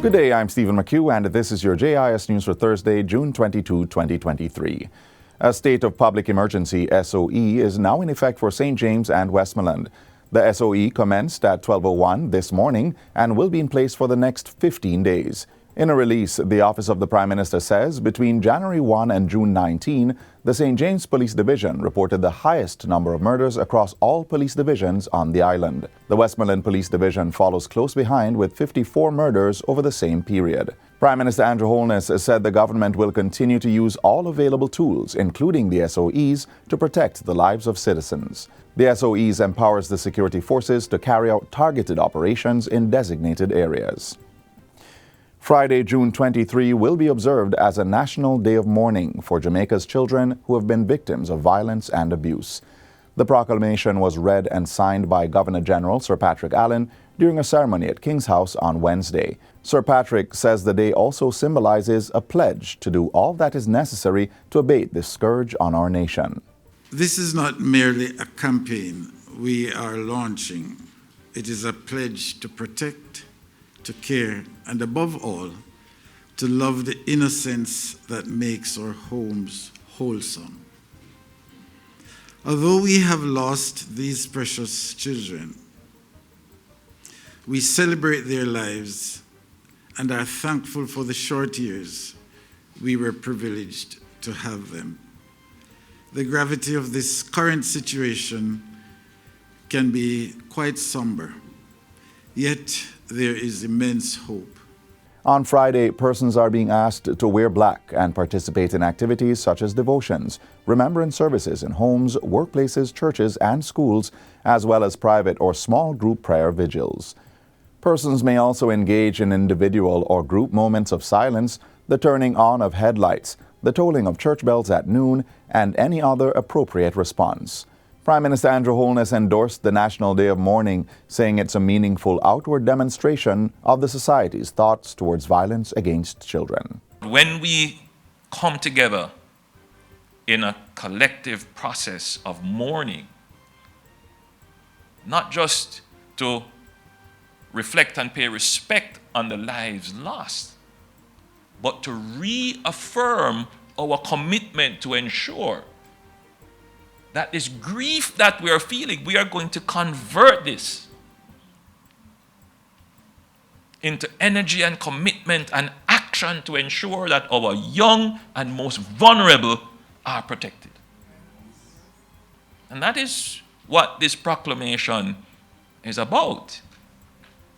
Good day, I'm Stephen McHugh, and this is your JIS News for Thursday, June 22, 2023. A state of public emergency, SOE, is now in effect for St. James and Westmoreland. The SOE commenced at 12:01 this morning and will be in place for the next 15 days. In a release, the Office of the Prime Minister says between January 1 and June 19, the St. James Police Division reported the highest number of murders across all police divisions on the island. The Westmoreland Police Division follows close behind with 54 murders over the same period. Prime Minister Andrew Holness said the government will continue to use all available tools, including the SOEs, to protect the lives of citizens. The SOEs empowers the security forces to carry out targeted operations in designated areas. Friday, June 23, will be observed as a national day of mourning for Jamaica's children who have been victims of violence and abuse. The proclamation was read and signed by Governor General Sir Patrick Allen during a ceremony at King's House on Wednesday. Sir Patrick says the day also symbolizes a pledge to do all that is necessary to abate this scourge on our nation. This is not merely a campaign we are launching. It is a pledge to protect, to care, and above all, to love the innocence that makes our homes wholesome. Although we have lost these precious children, we celebrate their lives and are thankful for the short years we were privileged to have them. The gravity of this current situation can be quite somber, yet there is immense hope. On Friday, persons are being asked to wear black and participate in activities such as devotions, remembrance services in homes, workplaces, churches, and schools, as well as private or small group prayer vigils. Persons may also engage in individual or group moments of silence, the turning on of headlights, the tolling of church bells at noon, and any other appropriate response. Prime Minister Andrew Holness endorsed the National Day of Mourning, saying it's a meaningful outward demonstration of the society's thoughts towards violence against children. When we come together in a collective process of mourning, not just to reflect and pay respect on the lives lost, but to reaffirm our commitment to ensure that this grief that we are feeling, we are going to convert this into energy and commitment and action to ensure that our young and most vulnerable are protected. And that is what this proclamation is about.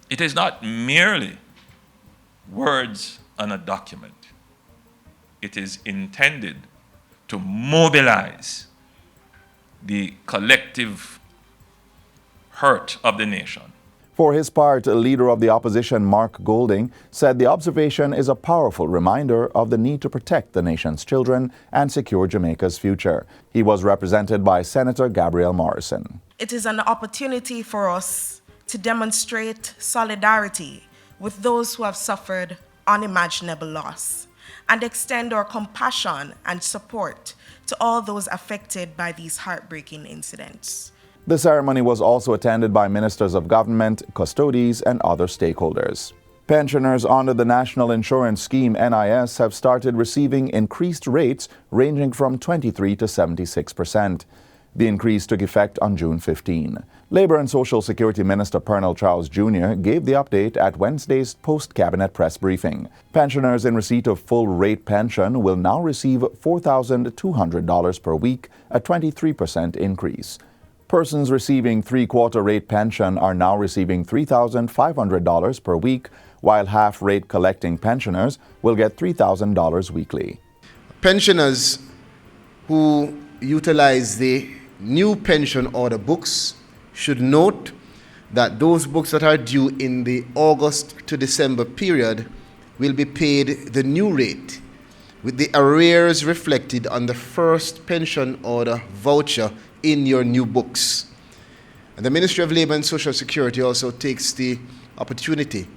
It is not merely words on a document. It is intended to mobilize the collective hurt of the nation. For his part, Leader of the Opposition Mark Golding said the observation is a powerful reminder of the need to protect the nation's children and secure Jamaica's future. He was represented by Senator Gabrielle Morrison. It is an opportunity for us to demonstrate solidarity with those who have suffered unimaginable loss and extend our compassion and support to all those affected by these heartbreaking incidents. The ceremony was also attended by ministers of government, custodies, and other stakeholders. Pensioners under the National Insurance Scheme NIS have started receiving increased rates ranging from 23 to 76%. The increase took effect on June 15. Labour and Social Security Minister Pernell Charles Jr. gave the update at Wednesday's post-cabinet press briefing. Pensioners in receipt of full-rate pension will now receive $4,200 per week, a 23% increase. Persons receiving three-quarter rate pension are now receiving $3,500 per week, while half-rate collecting pensioners will get $3,000 weekly. Pensioners who utilize the new pension order books should note that those books that are due in the August to December period will be paid the new rate, with the arrears reflected on the first pension order voucher in your new books. And the Ministry of Labour and Social Security also takes the opportunity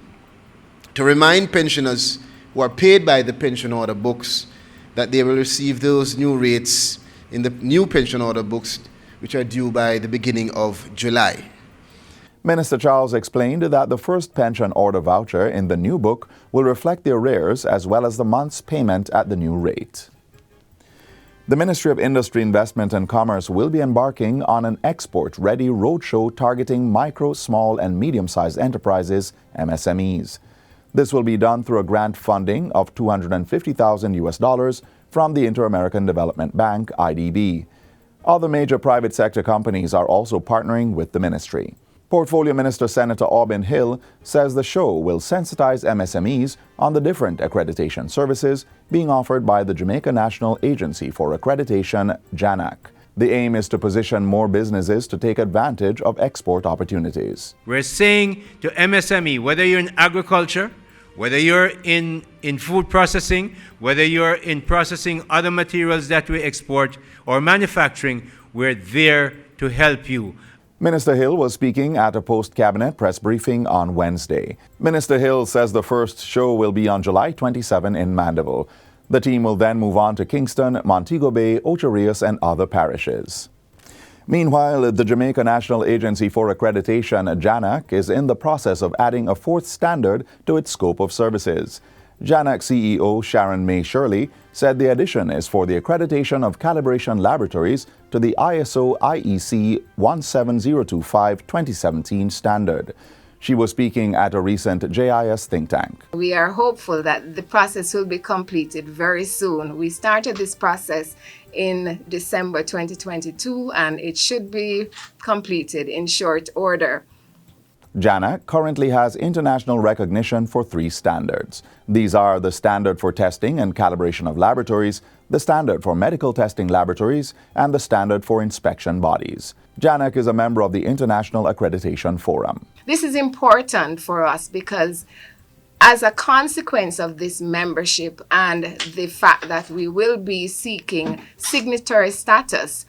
to remind pensioners who are paid by the pension order books that they will receive those new rates in the new pension order books, which are due by the beginning of July. Minister Charles explained that the first pension order voucher in the new book will reflect the arrears as well as the month's payment at the new rate. The Ministry of Industry, Investment and Commerce will be embarking on an export-ready roadshow targeting micro, small and medium-sized enterprises, MSMEs. This will be done through a grant funding of $250,000 from the Inter-American Development Bank, IDB. Other major private sector companies are also partnering with the ministry. Portfolio Minister Senator Aubin Hill says the show will sensitize MSMEs on the different accreditation services being offered by the Jamaica National Agency for Accreditation, JANAC. The aim is to position more businesses to take advantage of export opportunities. We're saying to MSME, whether you're in agriculture, whether you're in food processing, whether you're in processing other materials that we export or manufacturing, we're there to help you. Minister Hill was speaking at a post-cabinet press briefing on Wednesday. Minister Hill says the first show will be on July 27 in Mandeville. The team will then move on to Kingston, Montego Bay, Ocho Rios, and other parishes. Meanwhile, the Jamaica National Agency for Accreditation, JANAC, is in the process of adding a fourth standard to its scope of services. JANAC CEO Sharon May Shirley said the addition is for the accreditation of calibration laboratories to the ISO IEC 17025-2017 standard. She was speaking at a recent JIS think tank. We are hopeful that the process will be completed very soon. We started this process in December 2022 and it should be completed in short order. JANAC currently has international recognition for 3 standards. These are the Standard for Testing and Calibration of Laboratories, the Standard for Medical Testing Laboratories, and the Standard for Inspection Bodies. JANAC is a member of the International Accreditation Forum. This is important for us because as a consequence of this membership and the fact that we will be seeking signatory status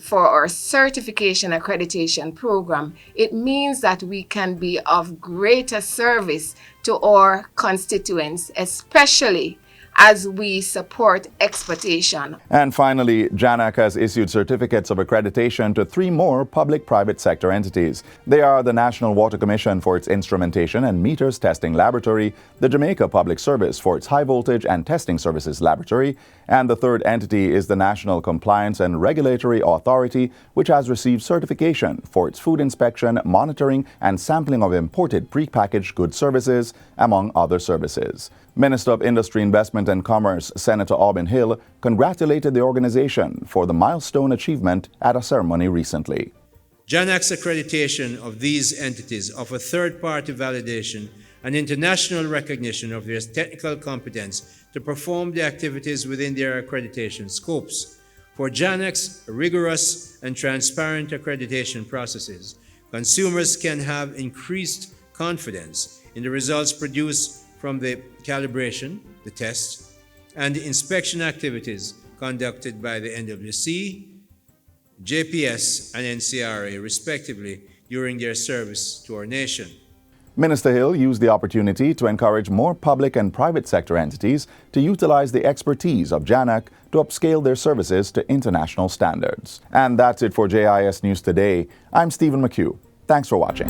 for our certification accreditation program, it means that we can be of greater service to our constituents, especially as we support exportation. And finally, JANAC has issued certificates of accreditation to 3 more public-private sector entities. They are the National Water Commission for its Instrumentation and Meters Testing Laboratory, the Jamaica Public Service for its High Voltage and Testing Services Laboratory, and the third entity is the National Compliance and Regulatory Authority, which has received certification for its food inspection, monitoring, and sampling of imported prepackaged goods services, among other services. Minister of Industry, Investment and Commerce, Senator Aubin Hill, congratulated the organization for the milestone achievement at a ceremony recently. JANAC's accreditation of these entities offer third-party validation and international recognition of their technical competence to perform the activities within their accreditation scopes. For JANAC's rigorous and transparent accreditation processes, consumers can have increased confidence in the results produced from the calibration, the test, and the inspection activities conducted by the NWC, JPS, and NCRA, respectively, during their service to our nation. Minister Hill used the opportunity to encourage more public and private sector entities to utilize the expertise of JANAC to upscale their services to international standards. And that's it for JIS News Today. I'm Stephen McHugh. Thanks for watching.